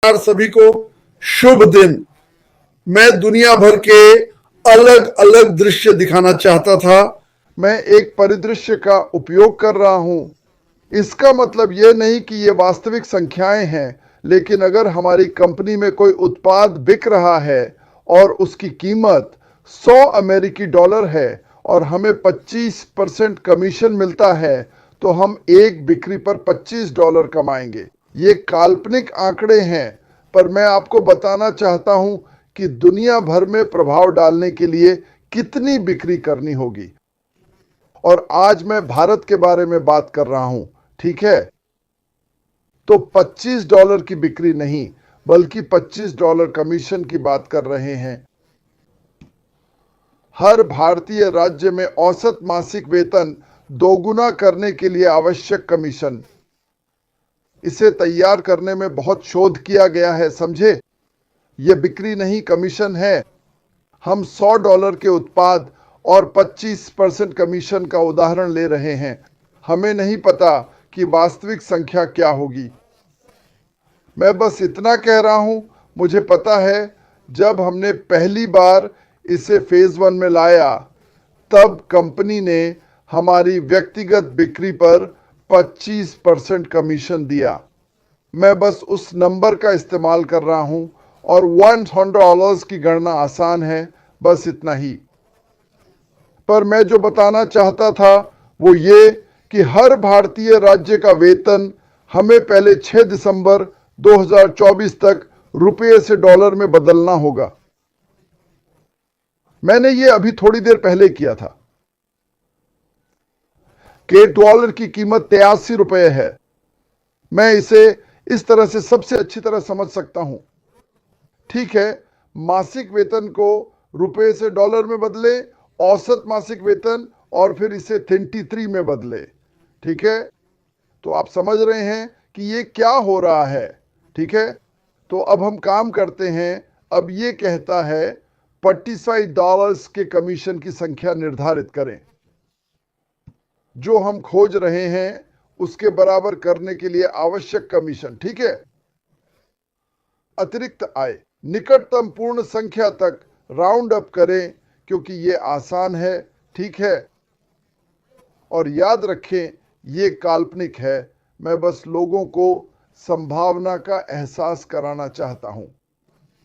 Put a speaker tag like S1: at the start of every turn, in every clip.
S1: नमस्कार सभी को, शुभ दिन। मैं दुनिया भर के अलग अलग दृश्य दिखाना चाहता था। मैं एक परिदृश्य का उपयोग कर रहा हूं। इसका मतलब यह नहीं कि ये वास्तविक संख्याएं हैं, लेकिन अगर हमारी कंपनी में कोई उत्पाद बिक रहा है और उसकी कीमत 100 अमेरिकी डॉलर है और हमें 25% कमीशन मिलता है, तो हम एक बिक्री पर $25 कमाएंगे। ये काल्पनिक आंकड़े हैं, पर मैं आपको बताना चाहता हूं कि दुनिया भर में प्रभाव डालने के लिए कितनी बिक्री करनी होगी। और आज मैं भारत के बारे में बात कर रहा हूं, ठीक है? तो $25 की बिक्री नहीं, बल्कि $25 कमीशन की बात कर रहे हैं। हर भारतीय राज्य में औसत मासिक वेतन दोगुना करने के लिए आवश्यक कमीशन। इसे तैयार करने में बहुत शोध किया गया है, समझे? यह बिक्री नहीं, कमीशन है। हम $100 के उत्पाद और 25% कमीशन का उदाहरण ले रहे हैं। हमें नहीं पता कि वास्तविक संख्या क्या होगी। मैं बस इतना कह रहा हूं, मुझे पता है जब हमने पहली बार इसे फेज 1 में लाया, तब कंपनी ने हमारी व्यक्तिगत बिक्री पर 25% कमीशन दिया। मैं बस उस नंबर का इस्तेमाल कर रहा हूं और $100 की गणना आसान है, बस इतना ही। पर मैं जो बताना चाहता था वो ये कि हर भारतीय राज्य का वेतन हमें पहले 6 दिसंबर 2024 तक रुपये से डॉलर में बदलना होगा। मैंने ये अभी थोड़ी देर पहले किया था कि डॉलर की कीमत $83 है। मैं इसे इस तरह से सबसे अच्छी तरह समझ सकता हूं। ठीक है, मासिक वेतन को रुपए से डॉलर में बदले, औसत मासिक वेतन, और फिर इसे 23 में बदले। ठीक है, तो आप समझ रहे हैं कि ये क्या हो रहा है। ठीक है, तो अब हम काम करते हैं। अब ये कहता है $45 के कमीशन की संख्या निर्धारित करें। जो हम खोज रहे हैं उसके बराबर करने के लिए आवश्यक कमीशन। ठीक है, अतिरिक्त आय निकटतम पूर्ण संख्या तक राउंड अप करें, क्योंकि ये आसान है। ठीक है, और याद रखें ये काल्पनिक है। मैं बस लोगों को संभावना का एहसास कराना चाहता हूं।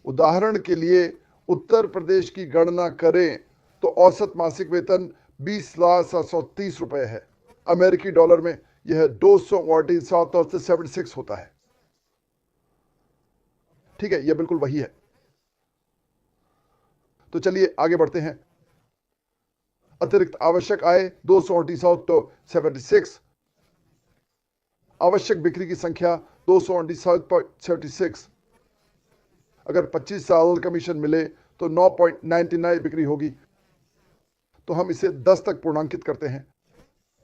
S1: उदाहरण के लिए उत्तर प्रदेश की गणना करें तो औसत मासिक वेतन $20,730 है। अमेरिकी डॉलर में यह 247.76 होता है। ठीक है, यह बिल्कुल वही है। तो चलिए आगे बढ़ते हैं। अतिरिक्त आवश्यक आय 247.76, आवश्यक बिक्री की संख्या 247.76। अगर $25 कमीशन मिले तो 9.99 बिक्री होगी। तो हम इसे 10 तक पूर्णांकित करते हैं।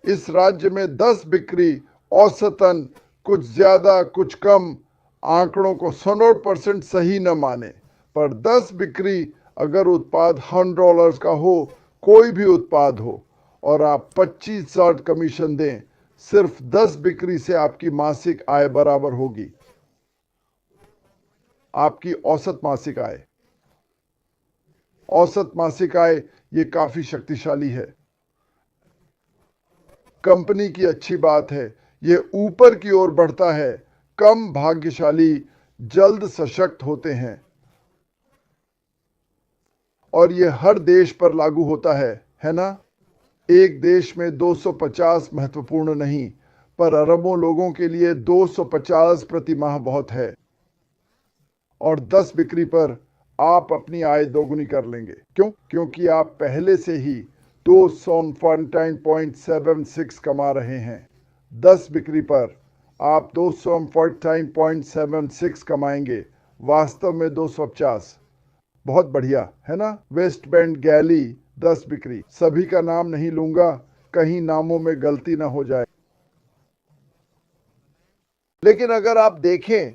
S1: इस राज्य में 10 बिक्री औसतन कुछ ज्यादा कुछ कम, आंकड़ों को 100% सही न माने, पर 10 बिक्री अगर उत्पाद $100 का हो, कोई भी उत्पाद हो, और आप 25 कमीशन दें, सिर्फ 10 बिक्री से आपकी मासिक आय बराबर होगी आपकी औसत मासिक आय। औसत मासिक आय ये काफी शक्तिशाली है। कंपनी की अच्छी बात है, ये ऊपर की ओर बढ़ता है। कम भाग्यशाली जल्द सशक्त होते हैं, और ये हर देश पर लागू होता है ना? एक देश में 250 महत्वपूर्ण नहीं, पर अरबों लोगों के लिए 250 प्रति माह बहुत है। और 10 बिक्री पर आप अपनी आय दोगुनी कर लेंगे। क्यों? क्योंकि आप पहले से ही 249.76 कमा रहे हैं। 10 बिक्री पर आप 249.76 कमाएंगे, वास्तव में 250। बहुत बढ़िया है ना? वेस्ट बैंड गैली 10 बिक्री। सभी का नाम नहीं लूंगा, कहीं नामों में गलती ना हो जाए। लेकिन अगर आप देखें,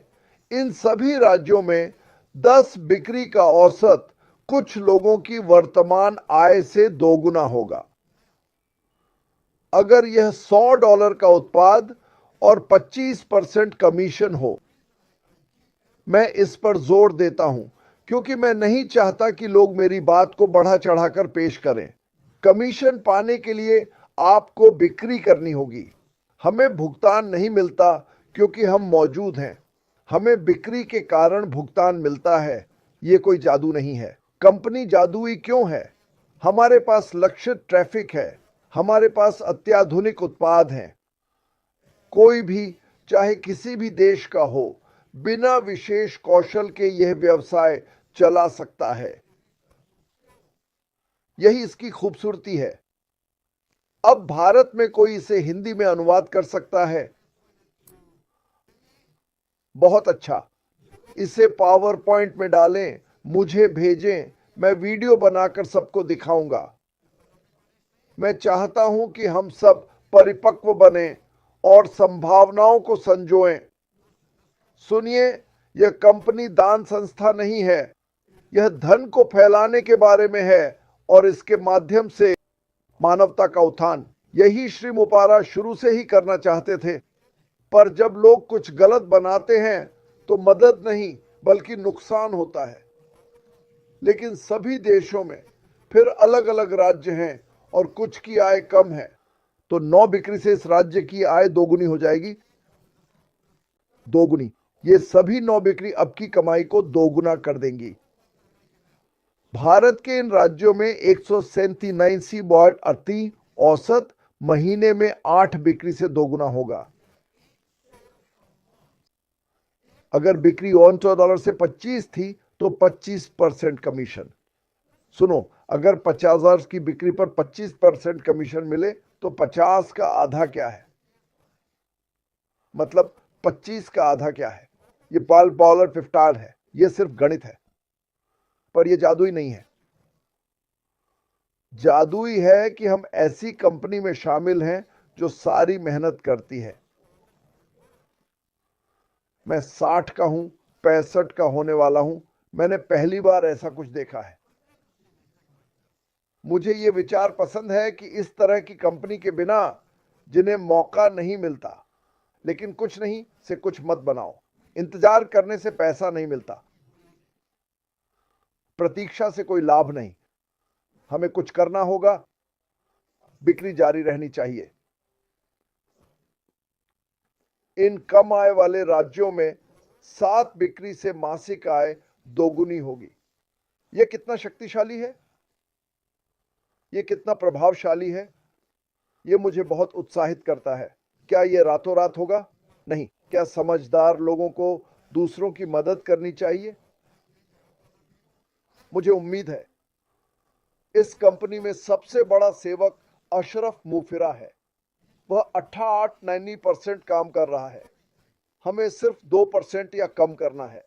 S1: इन सभी राज्यों में 10 बिक्री का औसत कुछ लोगों की वर्तमान आय से दोगुना होगा। अगर यह $100 का उत्पाद और 25% कमीशन हो, मैं इस पर जोर देता हूं क्योंकि मैं नहीं चाहता कि लोग मेरी बात को बढ़ा चढ़ाकर पेश करें। कमीशन पाने के लिए आपको बिक्री करनी होगी। हमें भुगतान नहीं मिलता क्योंकि हम मौजूद हैं। हमें बिक्री के कारण भुगतान मिलता है। ये कोई जादू नहीं है। कंपनी जादुई क्यों है? हमारे पास लक्षित ट्रैफिक है। हमारे पास अत्याधुनिक उत्पाद हैं। कोई भी, चाहे किसी भी देश का हो, बिना विशेष कौशल के यह व्यवसाय चला सकता है। यही इसकी खूबसूरती है। अब भारत में कोई इसे हिंदी में अनुवाद कर सकता है। बहुत अच्छा, इसे पावर पॉइंट में डालें, मुझे भेजें, मैं वीडियो बनाकर सबको दिखाऊंगा। मैं चाहता हूं कि हम सब परिपक्व बने और संभावनाओं को संजोएं। सुनिए, यह कंपनी दान संस्था नहीं है। यह धन को फैलाने के बारे में है और इसके माध्यम से मानवता का उत्थान। यही श्री मुपारा शुरू से ही करना चाहते थे। पर जब लोग कुछ गलत बनाते हैं तो मदद नहीं बल्कि नुकसान होता है। लेकिन सभी देशों में फिर अलग अलग राज्य हैं और कुछ की आय कम है, तो 9 बिक्री से इस राज्य की आय दोगुनी हो जाएगी। दोगुनी। ये सभी 9 बिक्री अब की कमाई को दोगुना कर देंगी। भारत के इन राज्यों में 137 वाट अति औसत महीने में 8 बिक्री से दोगुना होगा। अगर बिक्री $100 से 25 थी तो 25% कमीशन। सुनो, अगर 50,000 की बिक्री पर 25% कमीशन मिले तो 50 का आधा क्या है? मतलब 25 का आधा क्या है? ये पॉलर फिफ्टार्ड है। ये सिर्फ गणित है, पर यह जादुई नहीं है। जादुई है कि हम ऐसी कंपनी में शामिल हैं जो सारी मेहनत करती है। मैं 60 का हूं, 65 का होने वाला हूं। मैंने पहली बार ऐसा कुछ देखा है। मुझे यह विचार पसंद है कि इस तरह की कंपनी के बिना जिन्हें मौका नहीं मिलता, लेकिन कुछ नहीं से कुछ मत बनाओ। इंतजार करने से पैसा नहीं मिलता। प्रतीक्षा से कोई लाभ नहीं। हमें कुछ करना होगा। बिक्री जारी रहनी चाहिए। इन कम आय वाले राज्यों में 7 बिक्री से मासिक आय दोगुनी होगी। यह कितना शक्तिशाली है? यह कितना प्रभावशाली है? यह मुझे बहुत उत्साहित करता है। क्या यह रातों रात होगा? नहीं। क्या समझदार लोगों को दूसरों की मदद करनी चाहिए? मुझे उम्मीद है। इस कंपनी में सबसे बड़ा सेवक अशरफ मुफिरा है। वह 88-90% काम कर रहा है। हमें सिर्फ 2% या कम करना है।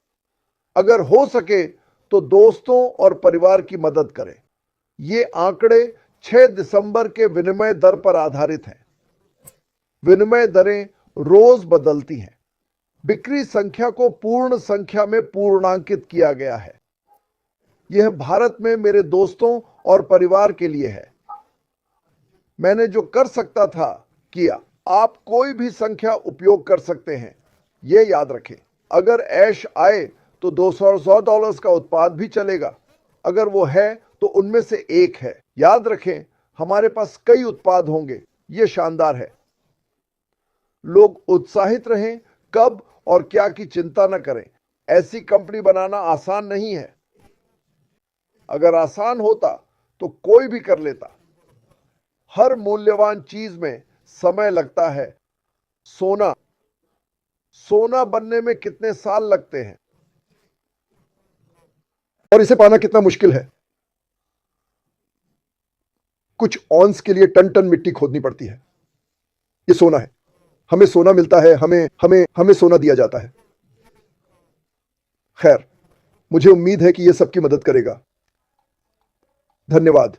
S1: अगर हो सके तो दोस्तों और परिवार की मदद करें। ये आंकड़े 6 दिसंबर के विनिमय दर पर आधारित हैं। विनिमय दरें रोज बदलती हैं। बिक्री संख्या को पूर्ण संख्या में पूर्णांकित किया गया है। यह भारत में मेरे दोस्तों और परिवार के लिए है। मैंने जो कर सकता था किया। आप कोई भी संख्या उपयोग कर सकते हैं। यह याद रखें, अगर ऐश आए तो $200 का उत्पाद भी चलेगा। अगर वो है तो उनमें से एक है। याद रखें, हमारे पास कई उत्पाद होंगे। यह शानदार है। लोग उत्साहित रहें, कब और क्या की चिंता न करें। ऐसी कंपनी बनाना आसान नहीं है। अगर आसान होता तो कोई भी कर लेता। हर मूल्यवान चीज में समय लगता है। सोना बनने में कितने साल लगते हैं और इसे पाना कितना मुश्किल है। कुछ औंस के लिए टन टन मिट्टी खोदनी पड़ती है। ये सोना है। हमें सोना मिलता है। हमें सोना दिया जाता है। खैर, मुझे उम्मीद है कि यह सबकी मदद करेगा। धन्यवाद।